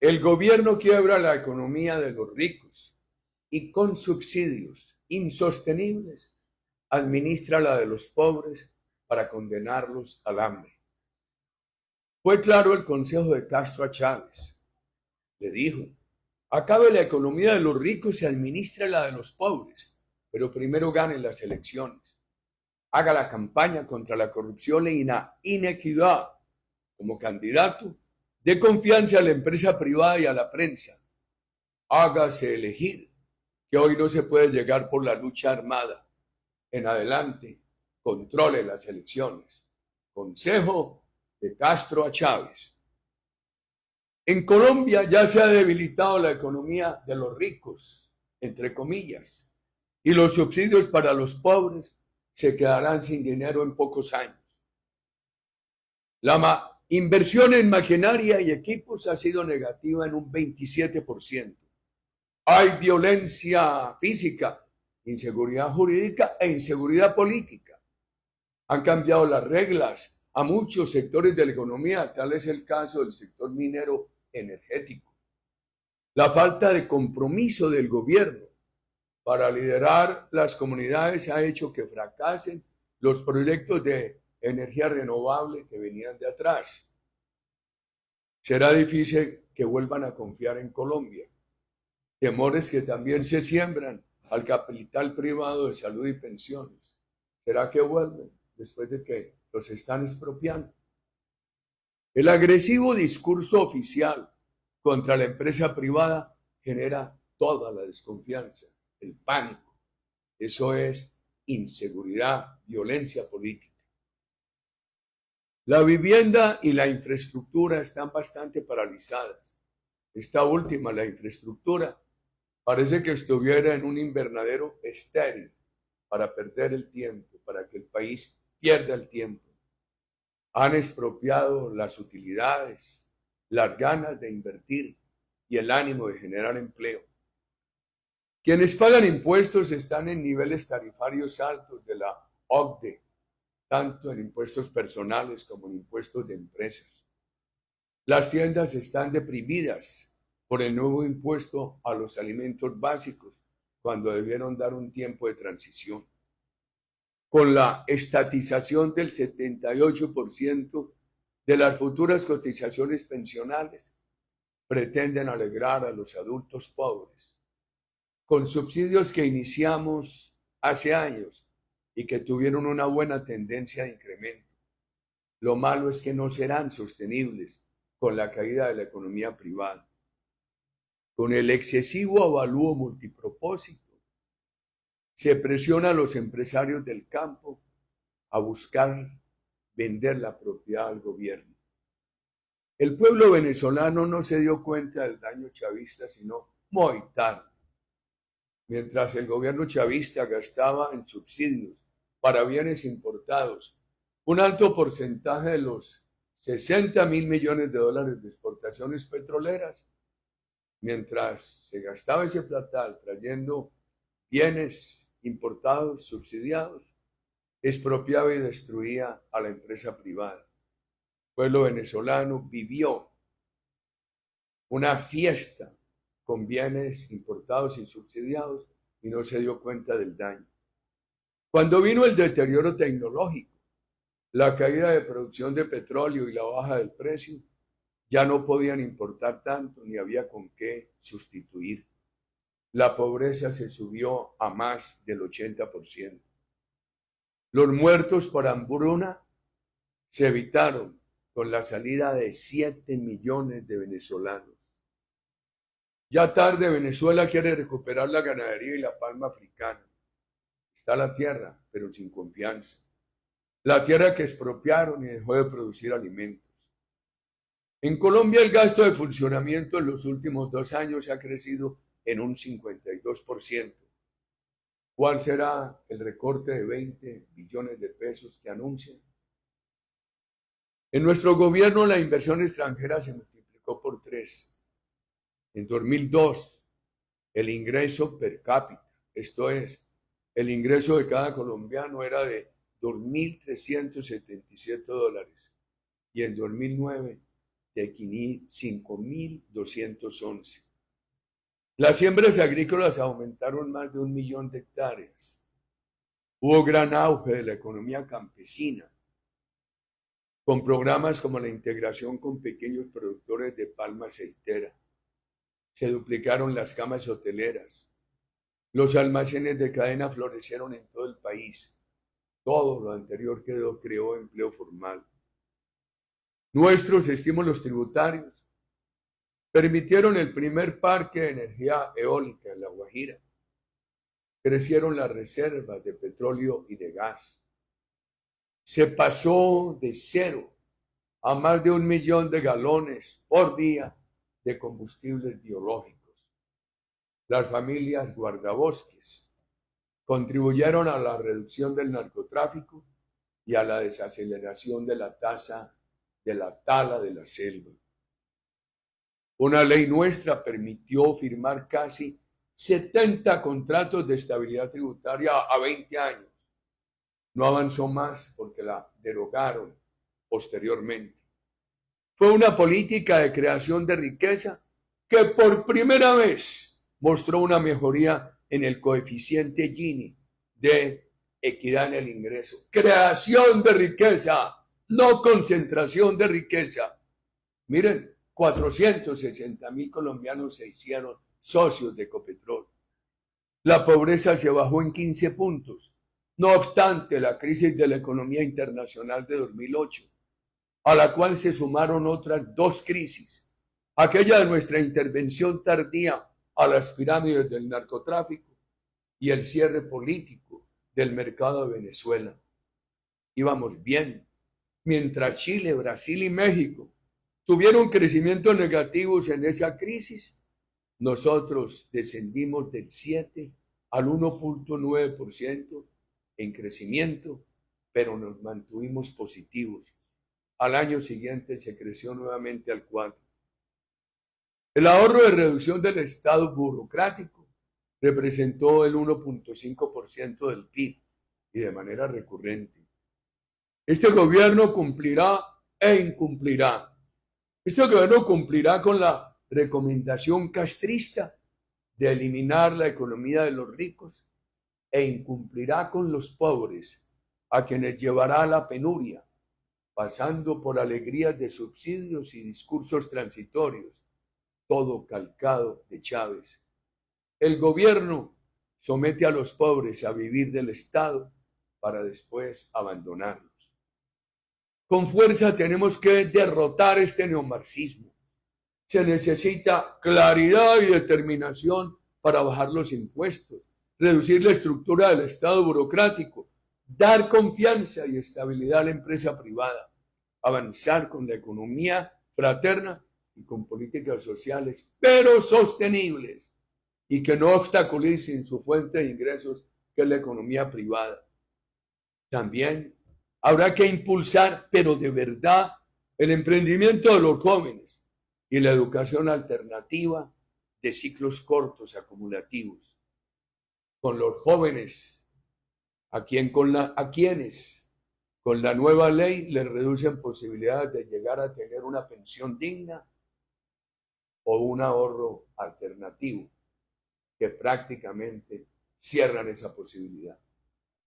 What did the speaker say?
El gobierno quiebra la economía de los ricos y con subsidios insostenibles administra la de los pobres para condenarlos al hambre. Fue claro el consejo de Castro a Chávez. Le dijo: acabe la economía de los ricos y administre la de los pobres, pero primero gane las elecciones. Haga la campaña contra la corrupción y la inequidad. Como candidato, dé confianza a la empresa privada y a la prensa. Hágase elegir, que hoy no se puede llegar por la lucha armada. En adelante, controle las elecciones. Consejo de Castro a Chávez. En Colombia ya se ha debilitado la economía de los ricos, entre comillas, y los subsidios para los pobres se quedarán sin dinero en pocos años. La inversión en maquinaria y equipos ha sido negativa en un 27%. Hay violencia física, inseguridad jurídica e inseguridad política. Han cambiado las reglas a muchos sectores de la economía, tal es el caso del sector minero energético. La falta de compromiso del gobierno para liderar las comunidades ha hecho que fracasen los proyectos de energía renovable que venían de atrás. Será difícil que vuelvan a confiar en Colombia. Temores que también se siembran al capital privado de salud y pensiones. ¿Será que vuelven después de que los están expropiando? El agresivo discurso oficial contra la empresa privada genera toda la desconfianza, el pánico. Eso es inseguridad, violencia política. La vivienda y la infraestructura están bastante paralizadas. Esta última, la infraestructura, parece que estuviera en un invernadero estéril para perder el tiempo, para que el país pierda el tiempo. Han expropiado las utilidades, las ganas de invertir y el ánimo de generar empleo. Quienes pagan impuestos están en niveles tarifarios altos de la OCDE, tanto en impuestos personales como en impuestos de empresas. Las tiendas están deprimidas por el nuevo impuesto a los alimentos básicos, cuando debieron dar un tiempo de transición. Con la estatización del 78% de las futuras cotizaciones pensionales, pretenden alegrar a los adultos pobres. Con subsidios que iniciamos hace años y que tuvieron una buena tendencia de incremento. Lo malo es que no serán sostenibles con la caída de la economía privada. Con el excesivo avalúo multipropósito, se presiona a los empresarios del campo a buscar vender la propiedad al gobierno. El pueblo venezolano no se dio cuenta del daño chavista sino muy tarde. Mientras el gobierno chavista gastaba en subsidios para bienes importados un alto porcentaje de los 60.000 millones de dólares de exportaciones petroleras, mientras se gastaba ese platal trayendo bienes importados, subsidiados, expropiaba y destruía a la empresa privada. El pueblo venezolano vivió una fiesta con bienes importados y subsidiados y no se dio cuenta del daño. Cuando vino el deterioro tecnológico, la caída de producción de petróleo y la baja del precio, ya no podían importar tanto ni había con qué sustituir. La pobreza se subió a más del 80%. Los muertos por hambruna se evitaron con la salida de 7 millones de venezolanos. Ya tarde Venezuela quiere recuperar la ganadería y la palma africana. Está la tierra, pero sin confianza. La tierra que expropiaron y dejó de producir alimentos. En Colombia el gasto de funcionamiento en los últimos 2 años ha crecido en un 52%. ¿Cuál será el recorte de 20 billones de pesos que anuncian? En nuestro gobierno la inversión extranjera se multiplicó por 3. En 2002, el ingreso per cápita, esto es, el ingreso de cada colombiano era de $2.377 y en 2009 de 5.211. Las siembras agrícolas aumentaron más de 1 millón de hectáreas. Hubo gran auge de la economía campesina, con programas como la integración con pequeños productores de palma aceitera. Se duplicaron las camas hoteleras. Los almacenes de cadena florecieron en todo el país. Todo lo anterior creó empleo formal. Nuestros estímulos tributarios permitieron el primer parque de energía eólica en La Guajira. Crecieron las reservas de petróleo y de gas. Se pasó de 0 a más de 1 millón de galones por día de combustibles biológicos. Las familias guardabosques contribuyeron a la reducción del narcotráfico y a la desaceleración de la tasa de la tala de la selva. Una ley nuestra permitió firmar casi 70 contratos de estabilidad tributaria a 20 años. No avanzó más porque la derogaron posteriormente. Fue una política de creación de riqueza que por primera vez mostró una mejoría en el coeficiente Gini de equidad en el ingreso. Creación de riqueza, no concentración de riqueza. Miren, 460.000 colombianos se hicieron socios de Ecopetrol. La pobreza se bajó en 15 puntos. No obstante, la crisis de la economía internacional de 2008, a la cual se sumaron otras 2 crisis, aquella de nuestra intervención tardía a las pirámides del narcotráfico y el cierre político del mercado de Venezuela. Íbamos bien, mientras Chile, Brasil y México tuvieron crecimientos negativos en esa crisis, nosotros descendimos del 7 al 1.9% en crecimiento, pero nos mantuvimos positivos. Al año siguiente se creció nuevamente al 4%. El ahorro de reducción del Estado burocrático representó el 1.5% del PIB y de manera recurrente. Este gobierno cumplirá e incumplirá. Este gobierno cumplirá con la recomendación castrista de eliminar la economía de los ricos e incumplirá con los pobres, a quienes llevará a la penuria, pasando por alegrías de subsidios y discursos transitorios, todo calcado de Chávez. El gobierno somete a los pobres a vivir del Estado para después abandonarlos. Con fuerza tenemos que derrotar este neomarxismo. Se necesita claridad y determinación para bajar los impuestos, reducir la estructura del Estado burocrático, dar confianza y estabilidad a la empresa privada, avanzar con la economía fraterna y con políticas sociales, pero sostenibles y que no obstaculicen su fuente de ingresos, que es la economía privada. También habrá que impulsar, pero de verdad, el emprendimiento de los jóvenes y la educación alternativa de ciclos cortos acumulativos. Con los jóvenes, a quienes con la nueva ley les reducen posibilidades de llegar a tener una pensión digna o un ahorro alternativo, que prácticamente cierran esa posibilidad.